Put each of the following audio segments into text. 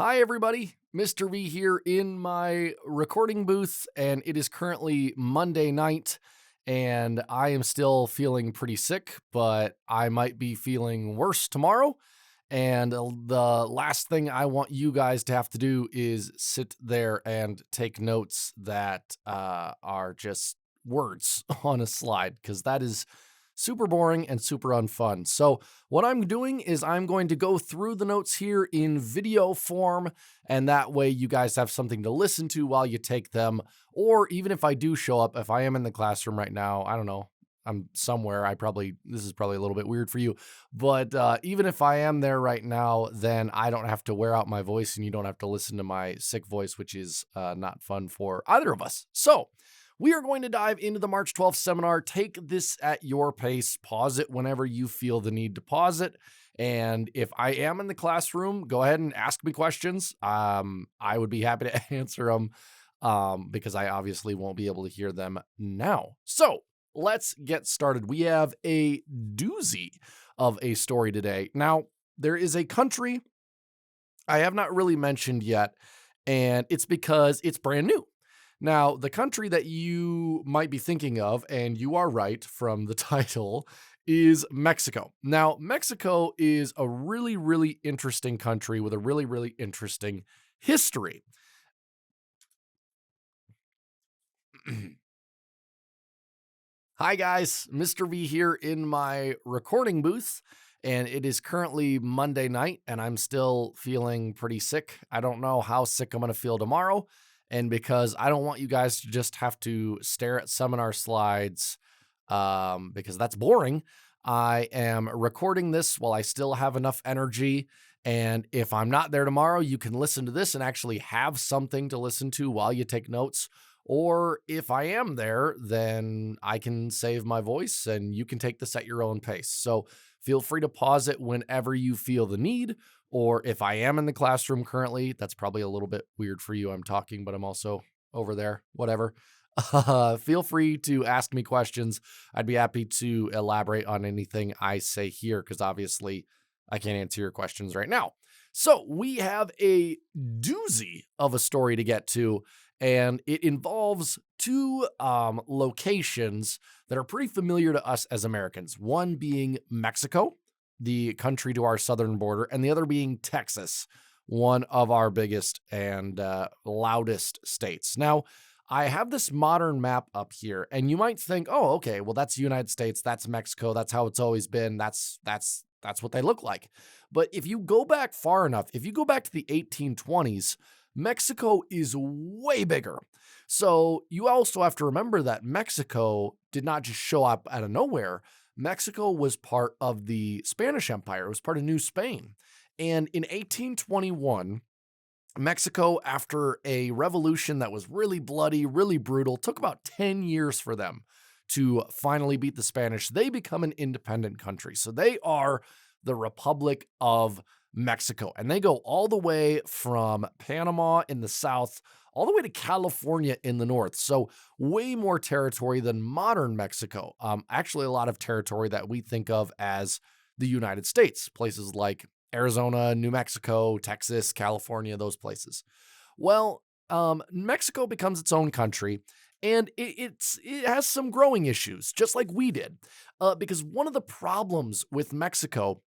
Hi, everybody. Mr. V here in my recording booth, and it is currently Monday night, and I am still feeling pretty sick, but I might be feeling worse tomorrow. And the last thing I want you guys to have to do is sit there and take notes that are just words on a slide, because that is super boring and super unfun. So, what I'm doing is I'm going to go through the notes here in video form, and that way you guys have something to listen to while you take them. Or even if I do show up, if I am in the classroom right now, I don't know, I'm somewhere. This is probably a little bit weird for you, but even if I am there right now, then I don't have to wear out my voice and you don't have to listen to my sick voice, which is not fun for either of us. So, we are going to dive into the March 12th seminar. Take this at your pace. Pause it whenever you feel the need to pause it. And if I am in the classroom, go ahead and ask me questions. I would be happy to answer them because I obviously won't be able to hear them now. So let's get started. We have a doozy of a story today. Now, there is a country I have not really mentioned yet, and it's because it's brand new. Now, the country that you might be thinking of, and you are right from the title, is Mexico. Now, Mexico is a really, really interesting country with a really, really interesting history. Hi, guys. Mr. V here in my recording booth, and it is currently Monday night, and I'm still feeling pretty sick. I don't know how sick I'm going to feel tomorrow. And because I don't want you guys to just have to stare at seminar slides, because that's boring, I am recording this while I still have enough energy. And if I'm not there tomorrow, you can listen to this and actually have something to listen to while you take notes. Or if I am there, then I can save my voice and you can take this at your own pace. So feel free to pause it whenever you feel the need. Or if I am in the classroom currently, that's probably a little bit weird for you. I'm talking, but I'm also over there, whatever. Feel free to ask me questions. I'd be happy to elaborate on anything I say here because obviously I can't answer your questions right now. So we have a doozy of a story to get to, and it involves two locations that are pretty familiar to us as Americans. One being Mexico, the country to our southern border, and the other being Texas, one of our biggest and loudest states. Now, I have this modern map up here, and you might think, "Oh, okay, well that's the United States, that's Mexico, that's how it's always been. That's what they look like." But if you go back far enough, if you go back to the 1820s, Mexico is way bigger. So you also have to remember that Mexico did not just show up out of nowhere. Mexico was part of the Spanish Empire. It was part of New Spain. And in 1821, Mexico, after a revolution that was really bloody, really brutal, took about 10 years for them to finally beat the Spanish. They become an independent country. So they are the Republic of Mexico. And they go all the way from Panama in the south, all the way to California in the north. So way more territory than modern Mexico. Actually, a lot of territory that we think of as the United States, places like Arizona, New Mexico, Texas, California, those places. Well, Mexico becomes its own country, and it has some growing issues, just like we did. Because one of the problems with Mexico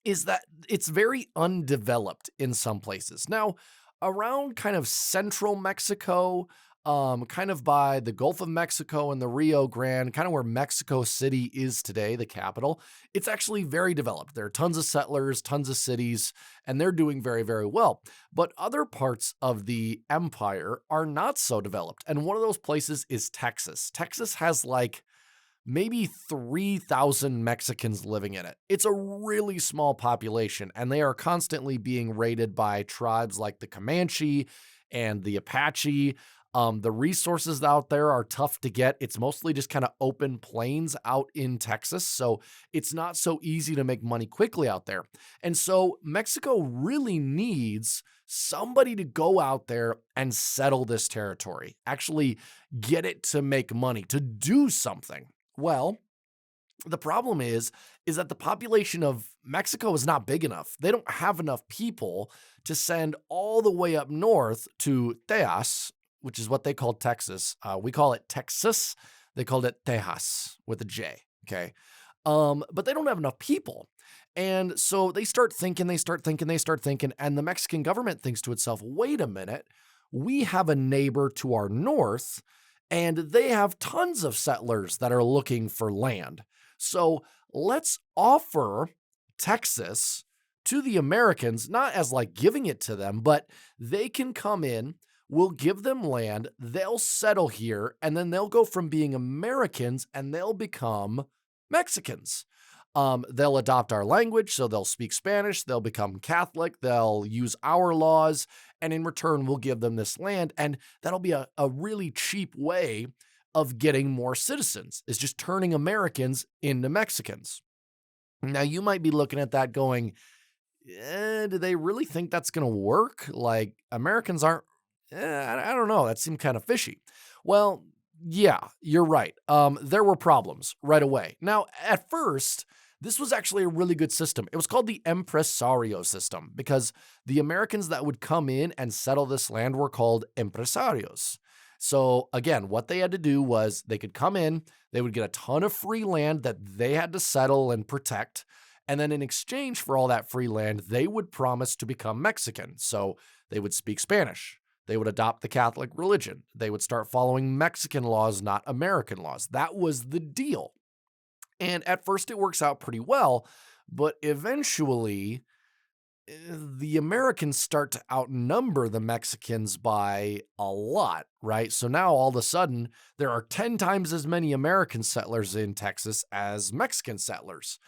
is that it's very undeveloped in some places. Now, around kind of central Mexico, kind of by the Gulf of Mexico and the Rio Grande, kind of where Mexico City is today, the capital, it's actually very developed. There are tons of settlers, tons of cities, and they're doing very, very well. But other parts of the empire are not so developed. And one of those places is Texas. Texas has like maybe 3,000 Mexicans living in it. It's a really small population, and they are constantly being raided by tribes like the Comanche and the Apache. The resources out there are tough to get. It's mostly just kind of open plains out in Texas, so it's not so easy to make money quickly out there. And so Mexico really needs somebody to go out there and settle this territory, actually get it to make money, to do something. Well, The problem is that the population of Mexico is not big enough. They don't have enough people to send all the way up north to Tejas, which is what they call Texas. We call it Texas. They called it Tejas with a J. Okay. But they don't have enough people. And so they start thinking, and the Mexican government thinks to itself, wait a minute, we have a neighbor to our north, and they have tons of settlers that are looking for land. So let's offer Texas to the Americans, not as like giving it to them, but they can come in, we'll give them land, they'll settle here, and then they'll go from being Americans and they'll become Mexicans. They'll adopt our language, so they'll speak Spanish, they'll become Catholic, they'll use our laws, and in return, we'll give them this land. And that'll be a really cheap way of getting more citizens, is just turning Americans into Mexicans. Now, you might be looking at that going, do they really think that's going to work? Like, Americans aren't, I don't know, that seemed kind of fishy. Well, yeah, you're right. There were problems right away. Now, at first, this was actually a really good system. It was called the empresario system because the Americans that would come in and settle this land were called empresarios. So again, what they had to do was they could come in, they would get a ton of free land that they had to settle and protect. And then in exchange for all that free land, they would promise to become Mexican. So they would speak Spanish. They would adopt the Catholic religion. They would start following Mexican laws, not American laws. That was the deal. And at first it works out pretty well, but eventually the Americans start to outnumber the Mexicans by a lot, right? So now all of a sudden there are 10 times as many American settlers in Texas as Mexican settlers.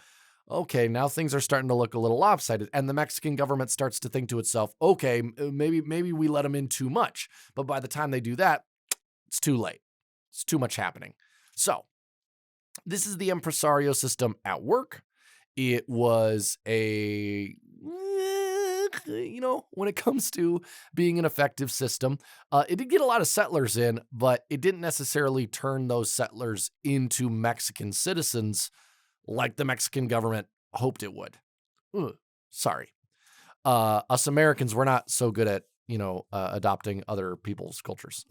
Okay, now things are starting to look a little lopsided, and the Mexican government starts to think to itself, okay, maybe we let them in too much. But by the time they do that, it's too late. It's too much happening. So this is the impresario system at work. It was when it comes to being an effective system, it did get a lot of settlers in, but it didn't necessarily turn those settlers into Mexican citizens like the Mexican government hoped it would. Sorry. Us Americans, we're not so good at, adopting other people's cultures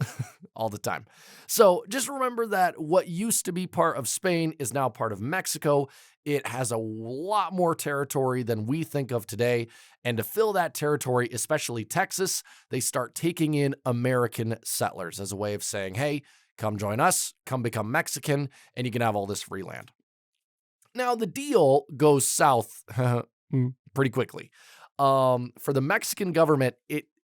all the time. So just remember that what used to be part of Spain is now part of Mexico. It has a lot more territory than we think of today. And to fill that territory, especially Texas, they start taking in American settlers as a way of saying, hey, come join us, come become Mexican, and you can have all this free land. Now, the deal goes south pretty quickly. For the Mexican government,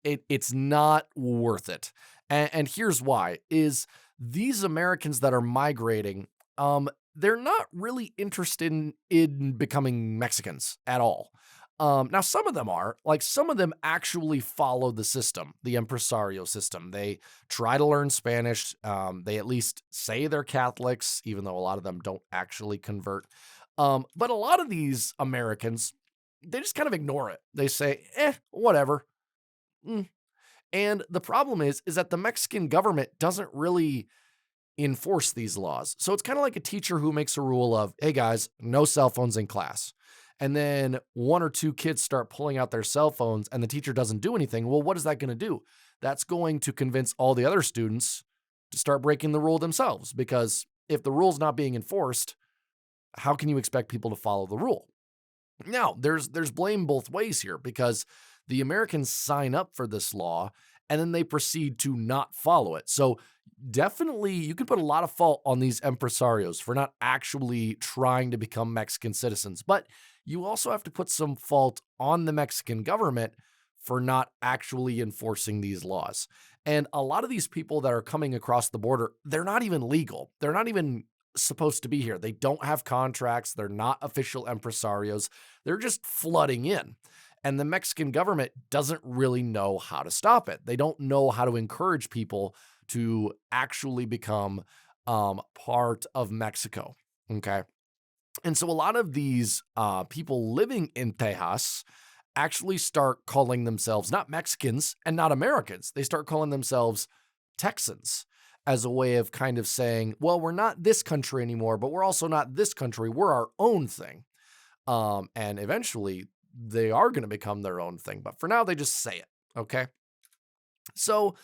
it's not worth it. And here's why, is these Americans that are migrating, they're not really interested in becoming Mexicans at all. Now, some of them are. Like, some of them actually follow the system, the empresario system. They try to learn Spanish. They at least say they're Catholics, even though a lot of them don't actually convert. But a lot of these Americans, they just kind of ignore it. They say, whatever. And the problem is that the Mexican government doesn't really enforce these laws. So it's kind of like a teacher who makes a rule of, hey guys, no cell phones in class. And then one or two kids start pulling out their cell phones and the teacher doesn't do anything. Well, what is that going to do? That's going to convince all the other students to start breaking the rule themselves. Because if the rule's not being enforced, how can you expect people to follow the rule? Now, there's blame both ways here because the Americans sign up for this law and then they proceed to not follow it. So definitely you can put a lot of fault on these empresarios for not actually trying to become Mexican citizens, but you also have to put some fault on the Mexican government for not actually enforcing these laws. And a lot of these people that are coming across the border, they're not even legal. They're not even supposed to be here. They don't have contracts. They're not official empresarios. They're just flooding in. And the Mexican government doesn't really know how to stop it. They don't know how to encourage people to actually become part of Mexico. Okay. And so a lot of these people living in Tejas actually start calling themselves not Mexicans and not Americans. They start calling themselves Texans. as a way of kind of saying, well, we're not this country anymore, but we're also not this country. We're our own thing. And eventually they are going to become their own thing. But for now, they just say it. Okay. So,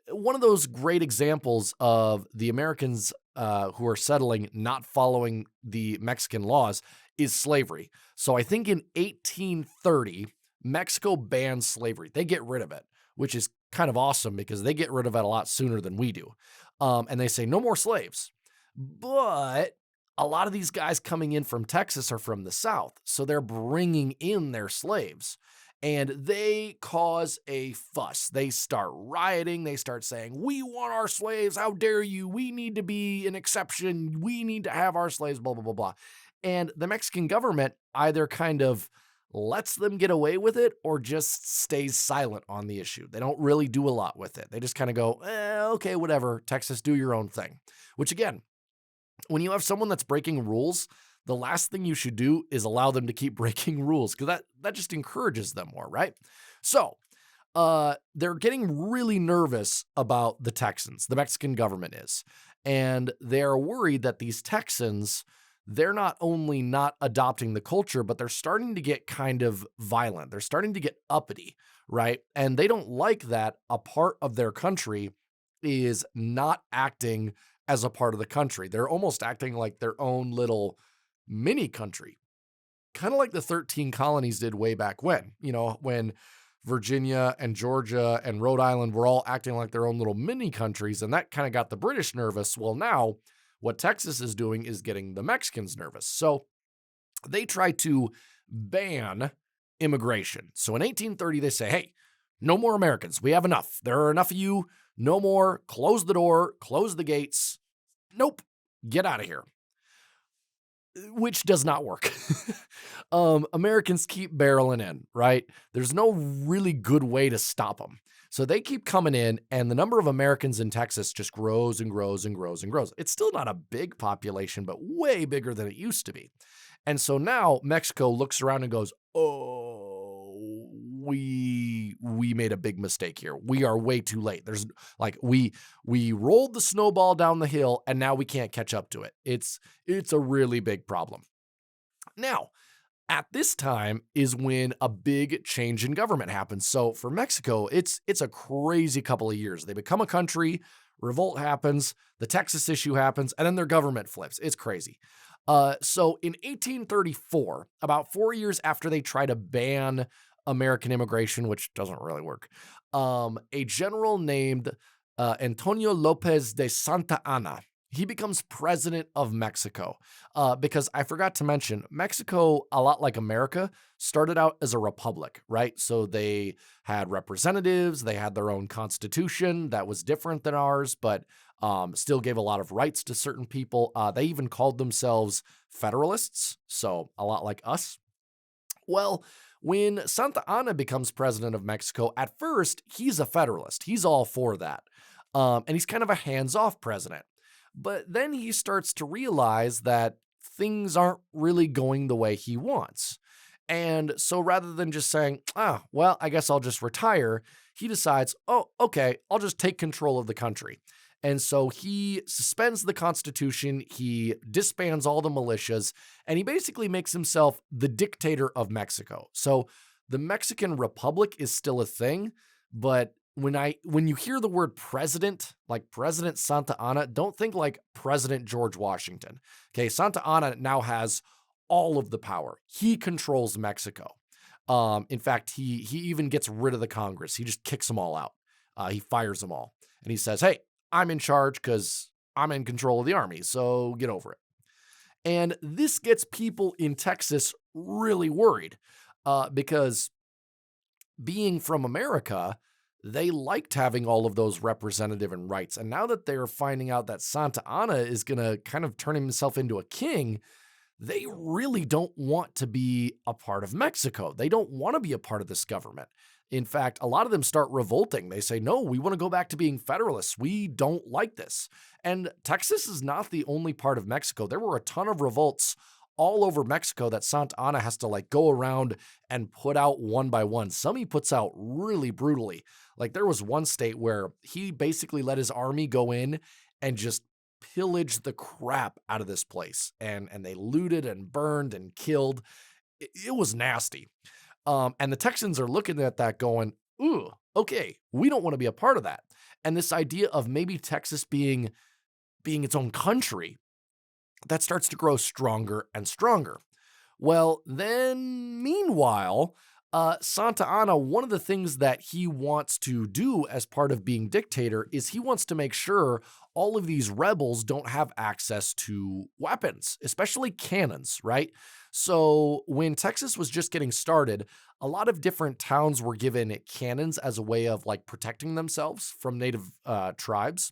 one of those great examples of the Americans who are settling not following the Mexican laws is slavery. So I think in 1830, Mexico bans slavery. They get rid of it, which is kind of awesome because they get rid of it a lot sooner than we do. And they say no more slaves. But a lot of these guys coming in from Texas are from the South. So they're bringing in their slaves. And they cause a fuss. They start rioting. They start saying, we want our slaves. How dare you? We need to be an exception. We need to have our slaves, blah, blah, blah, blah. And the Mexican government either kind of lets them get away with it or just stays silent on the issue. They don't really do a lot with it. They just kind of go, okay, whatever. Texas, do your own thing. Which again, when you have someone that's breaking rules, the last thing you should do is allow them to keep breaking rules because that just encourages them more, right? So they're getting really nervous about the Texans. The Mexican government is. And they're worried that these Texans, they're not only not adopting the culture, but they're starting to get kind of violent. They're starting to get uppity, right? And they don't like that a part of their country is not acting as a part of the country. They're almost acting like their own little mini country, kind of like the 13 colonies did way back when, when Virginia and Georgia and Rhode Island were all acting like their own little mini countries. And that kind of got the British nervous. Well, now what Texas is doing is getting the Mexicans nervous. So they try to ban immigration. So in 1830, they say, hey, no more Americans. We have enough. There are enough of you. No more. Close the door. Close the gates. Nope. Get out of here. Which does not work. Americans keep barreling in, right? There's no really good way to stop them. So they keep coming in, and the number of Americans in Texas just grows and grows and grows and grows. It's still not a big population, but way bigger than it used to be. And so now Mexico looks around and goes, oh, we made a big mistake here. We are way too late. There's like, we rolled the snowball down the hill and now we can't catch up to it. It's a really big problem. Now, at this time is when a big change in government happens. So for Mexico, it's a crazy couple of years. They become a country, revolt happens, the Texas issue happens, and then their government flips. It's crazy. So in 1834, about 4 years after they try to ban American immigration, which doesn't really work, a general named Antonio Lopez de Santa Anna, he becomes president of Mexico. Because I forgot to mention, Mexico, a lot like America, started out as a republic, right? So they had representatives, they had their own constitution that was different than ours, but still gave a lot of rights to certain people. They even called themselves federalists, so a lot like us. Well, when Santa Anna becomes president of Mexico, at first, he's a federalist. He's all for that. And he's kind of a hands-off president. But then he starts to realize that things aren't really going the way he wants. And so rather than just saying, well, I guess I'll just retire, he decides, oh, okay, I'll just take control of the country. And so he suspends the Constitution, he disbands all the militias, and he basically makes himself the dictator of Mexico. So the Mexican Republic is still a thing, but when you hear the word president, like President Santa Anna, don't think like President George Washington. Okay, Santa Anna now has all of the power. He controls Mexico. In fact, he even gets rid of the Congress. He just kicks them all out. He fires them all. And he says, hey, I'm in charge because I'm in control of the army, so get over it. And this gets people in Texas really worried because being from America, they liked having all of those representative and rights. And now that they're finding out that Santa Anna is going to kind of turn himself into a king, they really don't want to be a part of Mexico. They don't want to be a part of this government. In fact, a lot of them start revolting. They say, no, we want to go back to being federalists. We don't like this. And Texas is not the only part of Mexico. There were a ton of revolts all over Mexico that Santa Anna has to like go around and put out one by one. Some he puts out really brutally. Like there was one state where he basically let his army go in and just pillaged the crap out of this place. And they looted and burned and killed. It was nasty. And the Texans are looking at that going, ooh, okay, we don't want to be a part of that. And this idea of maybe Texas being its own country, that starts to grow stronger and stronger. Well, then, meanwhile, Santa Anna, one of the things that he wants to do as part of being dictator is he wants to make sure all of these rebels don't have access to weapons, especially cannons, right? So when Texas was just getting started, a lot of different towns were given cannons as a way of like protecting themselves from native tribes.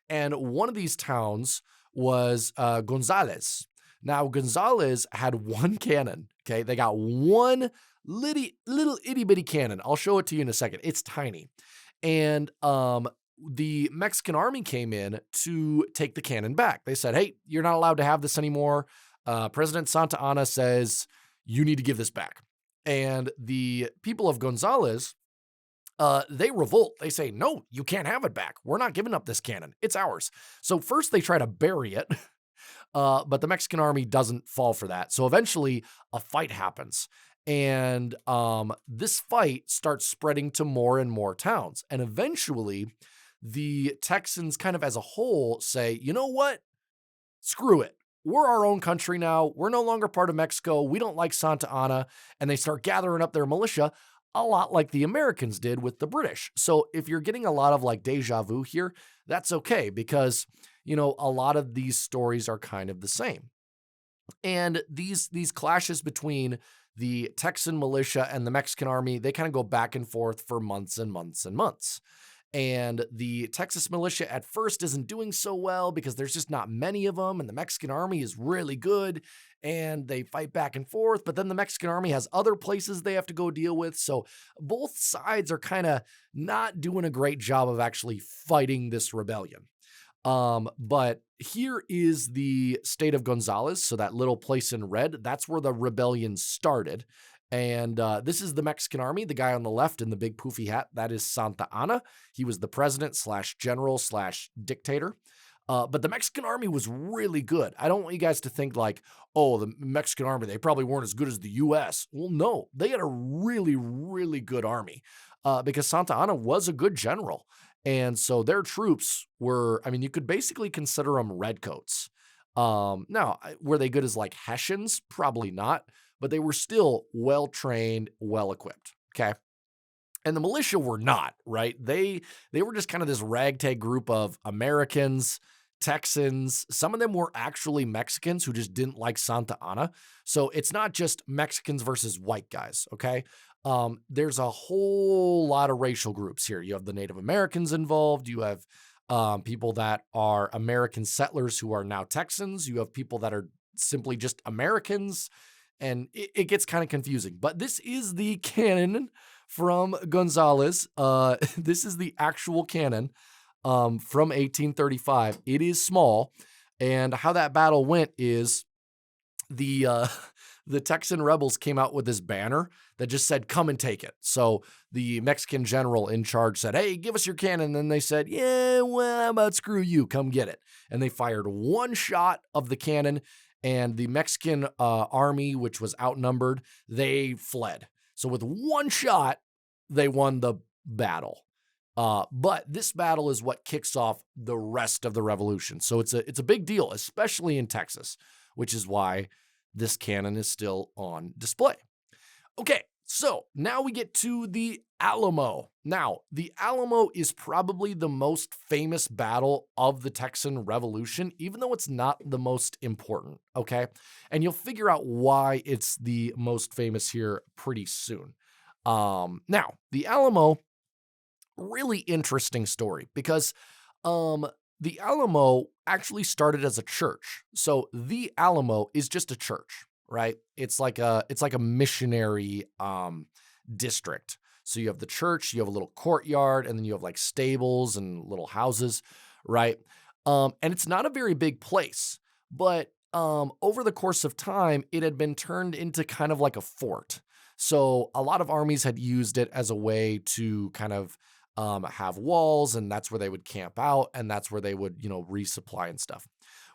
And one of these towns was Gonzales. Now, Gonzales had one cannon, okay? They got one little itty bitty cannon. I'll show it to you in a second. It's tiny. And the Mexican army came in to take the cannon back. They said, hey, you're not allowed to have this anymore. President Santa Anna says you need to give this back. And the people of Gonzales, they revolt. They say, no, you can't have it back. We're not giving up this cannon. It's ours. So first they try to bury it, but the Mexican army doesn't fall for that. So eventually a fight happens. And this fight starts spreading to more and more towns. And eventually the Texans kind of as a whole say, you know what? Screw it. We're our own country now. We're no longer part of Mexico. We don't like Santa Anna. And they start gathering up their militia, a lot like the Americans did with the British. So if you're getting a lot of like deja vu here, that's okay because, you know, a lot of these stories are kind of the same. And these clashes between the Texan militia and the Mexican army, they kind of go back and forth for months and months and months. And the Texas militia at first isn't doing so well because there's just not many of them. And the Mexican army is really good and they fight back and forth. But then the Mexican army has other places they have to go deal with. So both sides are kind of not doing a great job of actually fighting this rebellion. But here is the state of Gonzales. So that little place in red, that's where the rebellion started. And this is the Mexican army. The guy on the left in the big poofy hat, that is Santa Anna. He was the president / general / dictator. But the Mexican army was really good. I don't want you guys to think like, oh, the Mexican army, they probably weren't as good as the U.S. Well, no, they had a really, really good army because Santa Anna was a good general. And so their troops were, I mean, you could basically consider them redcoats. Now, were they good as like Hessians? Probably not. But they were still well-trained, well-equipped, okay? And the militia were not, right? They were just kind of this ragtag group of Americans, Texans. Some of them were actually Mexicans who just didn't like Santa Anna. So it's not just Mexicans versus white guys, okay? There's a whole lot of racial groups here. You have the Native Americans involved. You have people that are American settlers who are now Texans. You have people that are simply just Americans. And it gets kind of confusing, but this is the cannon from Gonzales. This is the actual cannon from 1835. It is small, and how that battle went is the Texan rebels came out with this banner that just said, come and take it. So the Mexican general in charge said, hey, give us your cannon. And they said, yeah, well, how about screw you, come get it. And they fired one shot of the cannon. And the Mexican army, which was outnumbered, they fled. So with one shot, they won the battle. But this battle is what kicks off the rest of the revolution. So it's a big deal, especially in Texas, which is why this cannon is still on display. Okay, so now we get to the Alamo. Now, the Alamo is probably the most famous battle of the Texan Revolution, even though it's not the most important, okay? And you'll figure out why it's the most famous here pretty soon. Now, the Alamo, really interesting story because the Alamo actually started as a church. So the Alamo is just a church, right? It's like a missionary district. So you have the church, you have a little courtyard, and then you have like stables and little houses, right? And it's not a very big place, but over the course of time, it had been turned into kind of like a fort. So a lot of armies had used it as a way to kind of have walls, and that's where they would camp out, and that's where they would, resupply and stuff.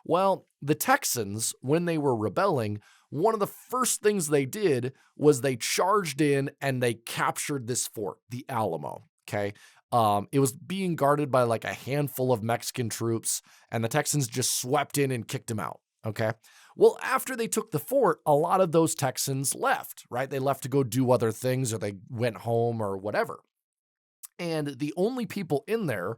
Well, the Texans, when they were rebelling, one of the first things they did was they charged in and they captured this fort, the Alamo. Okay. It was being guarded by like a handful of Mexican troops, and the Texans just swept in and kicked them out. Okay. Well, after they took the fort, a lot of those Texans left, right? They left to go do other things, or they went home or whatever. And the only people in there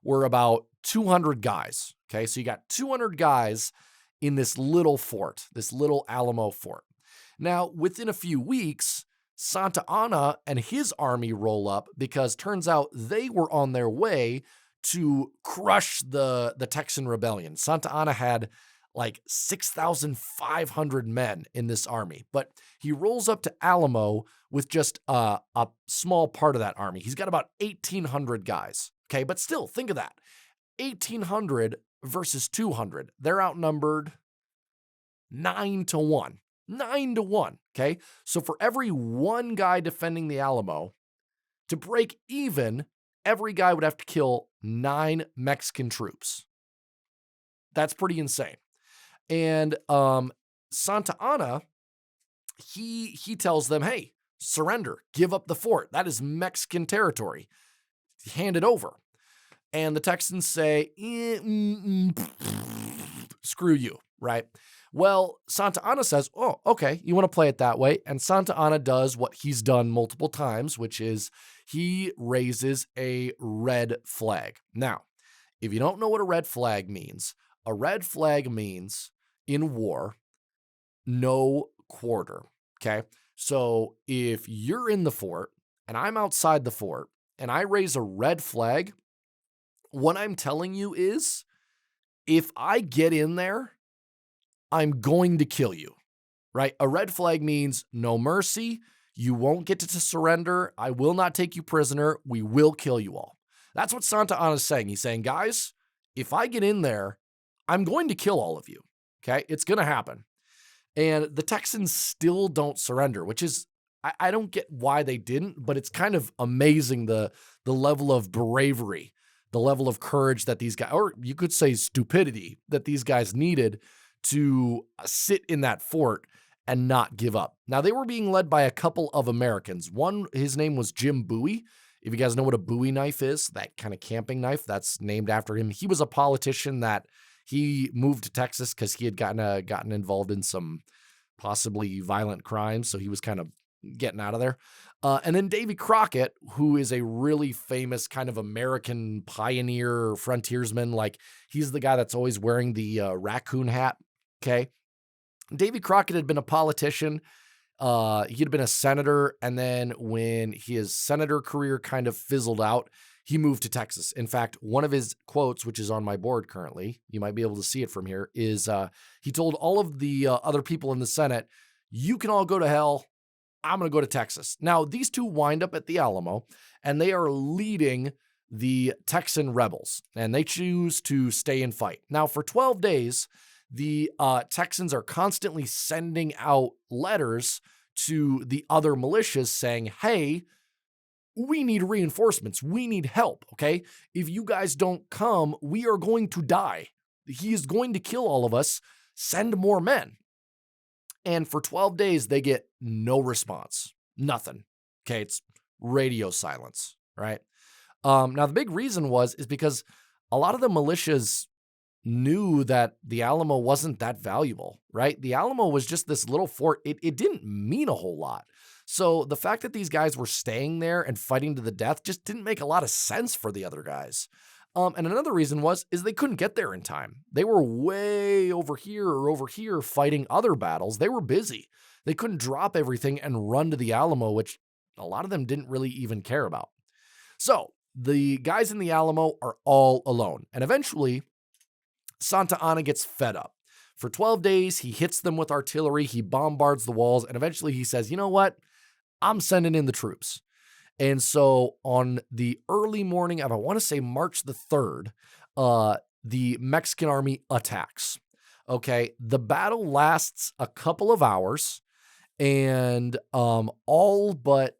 were about 200 guys. Okay. So you got 200 guys in this little fort, this little Alamo fort. Now, within a few weeks, Santa Anna and his army roll up because turns out they were on their way to crush the Texan rebellion. Santa Anna had like 6,500 men in this army, but he rolls up to Alamo with just a small part of that army. He's got about 1,800 guys. Okay, but still, think of that. 1,800 versus 200. They're outnumbered 9-1. 9-1, okay? So for every one guy defending the Alamo, to break even, every guy would have to kill 9 Mexican troops. That's pretty insane. And Santa Anna, he tells them, hey, surrender, give up the fort. That is Mexican territory. Hand it over. And the Texans say, screw you, right? Well, Santa Anna says, oh, okay, you want to play it that way. And Santa Anna does what he's done multiple times, which is he raises a red flag. Now, if you don't know what a red flag means in war, no quarter, okay? So if you're in the fort and I'm outside the fort and I raise a red flag, what I'm telling you is if I get in there, I'm going to kill you, right? A red flag means no mercy. You won't get to surrender. I will not take you prisoner. We will kill you all. That's what Santa Anna is saying. He's saying, guys, if I get in there, I'm going to kill all of you, okay? It's going to happen. And the Texans still don't surrender, which is, I don't get why they didn't, but it's kind of amazing the level of bravery, the level of courage that these guys, or you could say stupidity, that these guys needed to sit in that fort and not give up. Now, they were being led by a couple of Americans. One, his name was Jim Bowie. If you guys know what a Bowie knife is, that kind of camping knife, that's named after him. He was a politician that he moved to Texas because he had gotten involved in some possibly violent crimes, so he was kind of getting out of there. And then Davy Crockett, who is a really famous kind of American pioneer frontiersman. Like, he's the guy that's always wearing the raccoon hat, okay? Davy Crockett had been a politician. He had been a senator, and then when his senator career kind of fizzled out, he moved to Texas. In fact, one of his quotes, which is on my board currently, you might be able to see it from here, is he told all of the other people in the Senate, you can all go to hell. I'm going to go to Texas. Now, these two wind up at the Alamo, and they are leading the Texan rebels, and they choose to stay and fight. Now, for 12 days, the Texans are constantly sending out letters to the other militias saying, hey, we need reinforcements. We need help, okay? If you guys don't come, we are going to die. He is going to kill all of us. Send more men. And for 12 days, they get no response. Nothing. Okay, it's radio silence, right? Now, the big reason is because a lot of the militias knew that the Alamo wasn't that valuable, right? The Alamo was just this little fort. It didn't mean a whole lot. So the fact that these guys were staying there and fighting to the death just didn't make a lot of sense for the other guys. And another reason is they couldn't get there in time. They were way over here fighting other battles. They were busy. They couldn't drop everything and run to the Alamo, which a lot of them didn't really even care about. So the guys in the Alamo are all alone. And eventually, Santa Anna gets fed up. For 12 days, he hits them with artillery. He bombards the walls. And eventually he says, you know what? I'm sending in the troops. And so on the early morning of, I want to say March the 3rd, the Mexican army attacks. Okay, the battle lasts a couple of hours, and all but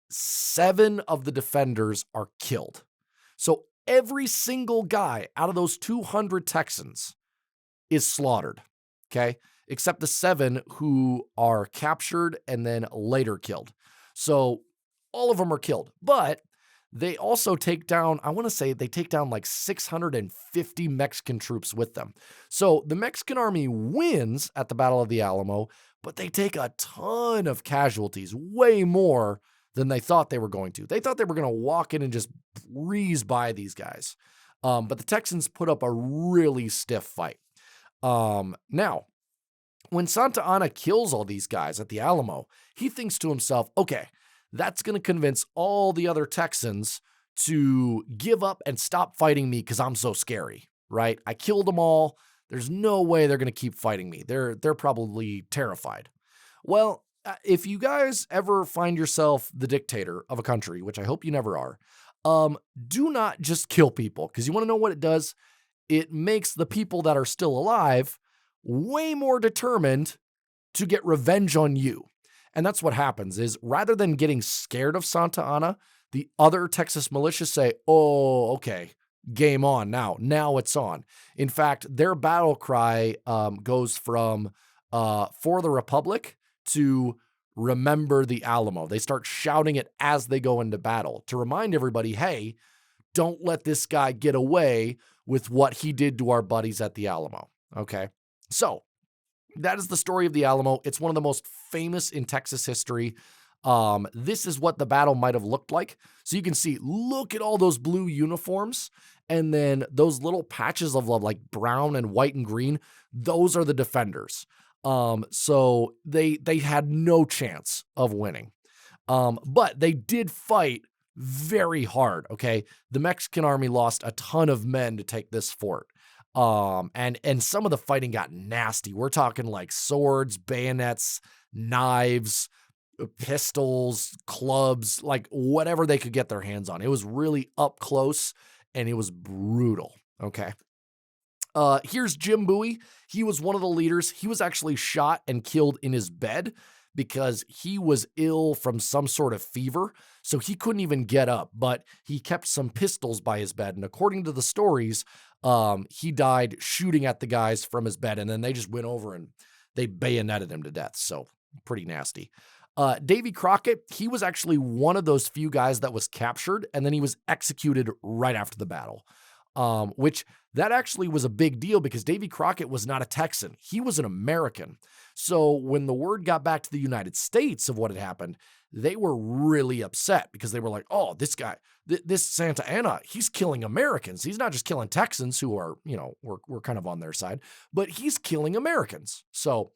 7 of the defenders are killed. So every single guy out of those 200 Texans is slaughtered, okay? Except the 7 who are captured and then later killed. So all of them are killed, but they also take down, I want to say they take down like 650 Mexican troops with them. So the Mexican army wins at the Battle of the Alamo, but they take a ton of casualties, way more than they thought they were going to. They thought they were going to walk in and just breeze by these guys. But the Texans put up a really stiff fight. Now, when Santa Anna kills all these guys at the Alamo, he thinks to himself, okay, that's going to convince all the other Texans to give up and stop fighting me because I'm so scary, right? I killed them all. There's no way they're going to keep fighting me. They're probably terrified. Well, if you guys ever find yourself the dictator of a country, which I hope you never are, do not just kill people, because you want to know what it does? It makes the people that are still alive way more determined to get revenge on you. And that's what happens is, rather than getting scared of Santa Anna, the other Texas militias say, oh, okay, game on now. Now it's on. In fact, their battle cry goes from for the Republic to remember the Alamo. They start shouting it as they go into battle to remind everybody, hey, don't let this guy get away with what he did to our buddies at the Alamo. Okay. So that is the story of the Alamo. It's one of the most famous in Texas history. This is what the battle might have looked like. So you can see, look at all those blue uniforms, and then those little patches of like brown and white and green. Those are the defenders. So they had no chance of winning. But they did fight very hard. Okay. The Mexican army lost a ton of men to take this fort. And some of the fighting got nasty. We're talking like swords, bayonets, knives, pistols, clubs, like whatever they could get their hands on. It was really up close and it was brutal. Okay. Here's Jim Bowie. He was one of the leaders. He was actually shot and killed in his bed because he was ill from some sort of fever. So he couldn't even get up, but he kept some pistols by his bed. And according to the stories, he died shooting at the guys from his bed. And then they just went over and they bayoneted him to death. So pretty nasty. Davy Crockett, he was actually one of those few guys that was captured, and then he was executed right after the battle. Which that actually was a big deal because Davy Crockett was not a Texan. He was an American. So when the word got back to the United States of what had happened, they were really upset because they were like, oh, this guy, this Santa Anna, he's killing Americans. He's not just killing Texans who are, we're kind of on their side, but he's killing Americans. So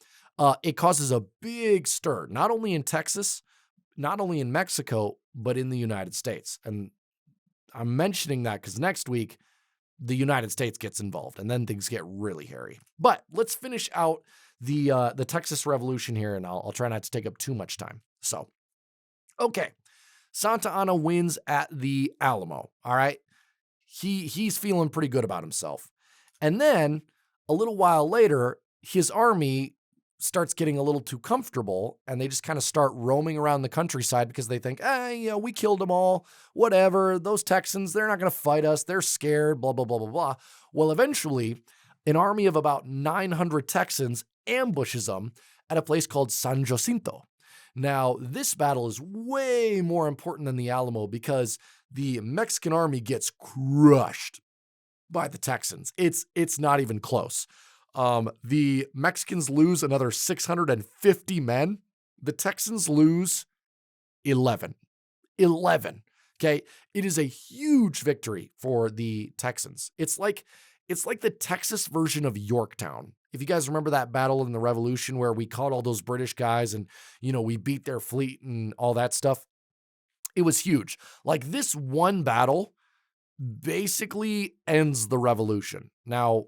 it causes a big stir, not only in Texas, not only in Mexico, but in the United States. And I'm mentioning that because next week, the United States gets involved, and then things get really hairy. But let's finish out the Texas Revolution here, and I'll try not to take up too much time. So, okay, Santa Anna wins at the Alamo. All right, he's feeling pretty good about himself, and then a little while later, his army starts getting a little too comfortable, and they just kind of start roaming around the countryside because they think, we killed them all, whatever, those Texans, they're not going to fight us, they're scared, blah, blah, blah, blah, blah. Well, eventually, an army of about 900 Texans ambushes them at a place called San Jacinto. Now, this battle is way more important than the Alamo because the Mexican army gets crushed by the Texans. It's not even close. The Mexicans lose another 650 men. The Texans lose 11. 11. Okay. It is a huge victory for the Texans. It's like the Texas version of Yorktown. If you guys remember that battle in the Revolution where we caught all those British guys and, we beat their fleet and all that stuff, it was huge. Like, this one battle basically ends the Revolution. Now,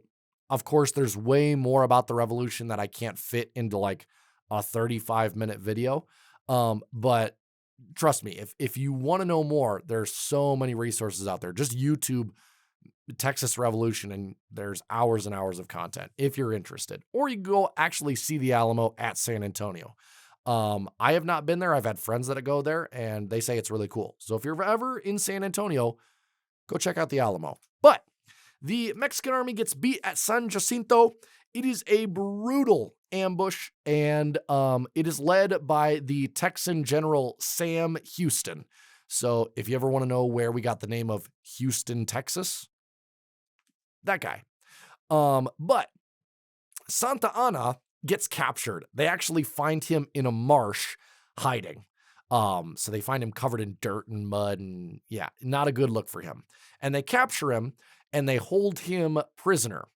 of course, there's way more about the Revolution that I can't fit into like a 35-minute video. But trust me, if you want to know more, there's so many resources out there. Just YouTube Texas Revolution, and there's hours and hours of content if you're interested. Or you can go actually see the Alamo at San Antonio. I have not been there. I've had friends that go there, and they say it's really cool. So if you're ever in San Antonio, go check out the Alamo. But the Mexican army gets beat at San Jacinto. It is a brutal ambush, and it is led by the Texan General Sam Houston. So if you ever want to know where we got the name of Houston, Texas, that guy. But Santa Anna gets captured. They actually find him in a marsh hiding. So they find him covered in dirt and mud, and yeah, not a good look for him. And they capture him and they hold him prisoner.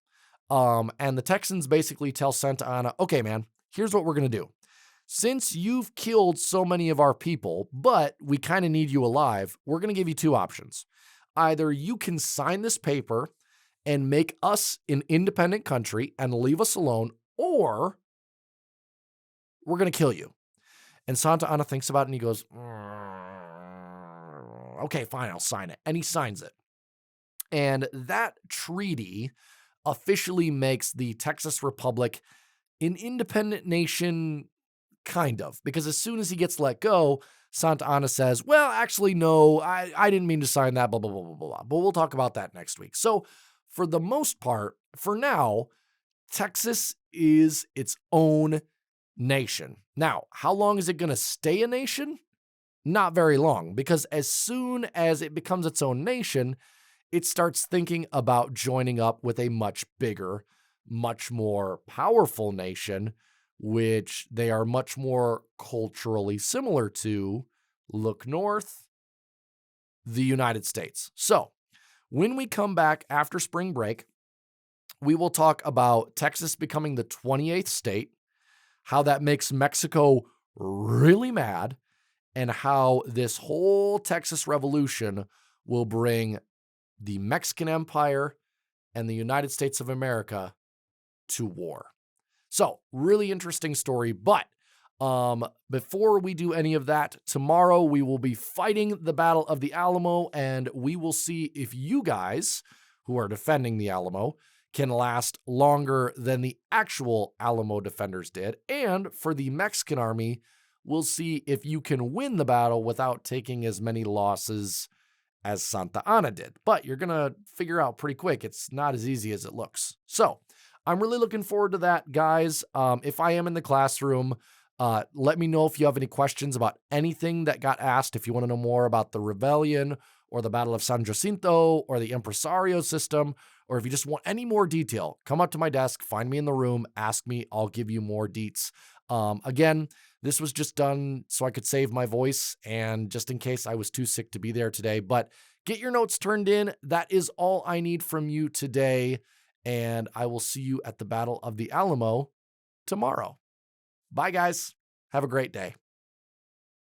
And the Texans basically tell Santa Anna, okay, man, here's what we're going to do. Since you've killed so many of our people, but we kind of need you alive, we're going to give you two options. Either you can sign this paper and make us an independent country and leave us alone, or we're going to kill you. And Santa Anna thinks about it and he goes, okay, fine, I'll sign it. And he signs it. And that treaty officially makes the Texas Republic an independent nation, kind of, because as soon as he gets let go, Santa Anna says, well, actually, no, I didn't mean to sign that, blah, blah, blah, blah, blah. But we'll talk about that next week. So for the most part, for now, Texas is its own nation. Now, how long is it going to stay a nation? Not very long, because as soon as it becomes its own nation, it starts thinking about joining up with a much bigger, much more powerful nation, which they are much more culturally similar to. Look north, the United States. So when we come back after spring break, we will talk about Texas becoming the 28th state, how that makes Mexico really mad, and how this whole Texas revolution will bring the Mexican Empire and the United States of America to war. So, really interesting story, but before we do any of that, tomorrow we will be fighting the Battle of the Alamo, and we will see if you guys who are defending the Alamo can last longer than the actual Alamo defenders did. And for the Mexican army, we'll see if you can win the battle without taking as many losses as Santa Anna did. But you're going to figure out pretty quick, it's not as easy as it looks. So I'm really looking forward to that, guys. If I am in the classroom, let me know if you have any questions about anything that got asked. If you want to know more about the rebellion or the Battle of San Jacinto or the Impresario system, or if you just want any more detail, come up to my desk, find me in the room, ask me, I'll give you more deets. Again, this was just done so I could save my voice and just in case I was too sick to be there today. But get your notes turned in. That is all I need from you today. And I will see you at the Battle of the Alamo tomorrow. Bye, guys. Have a great day.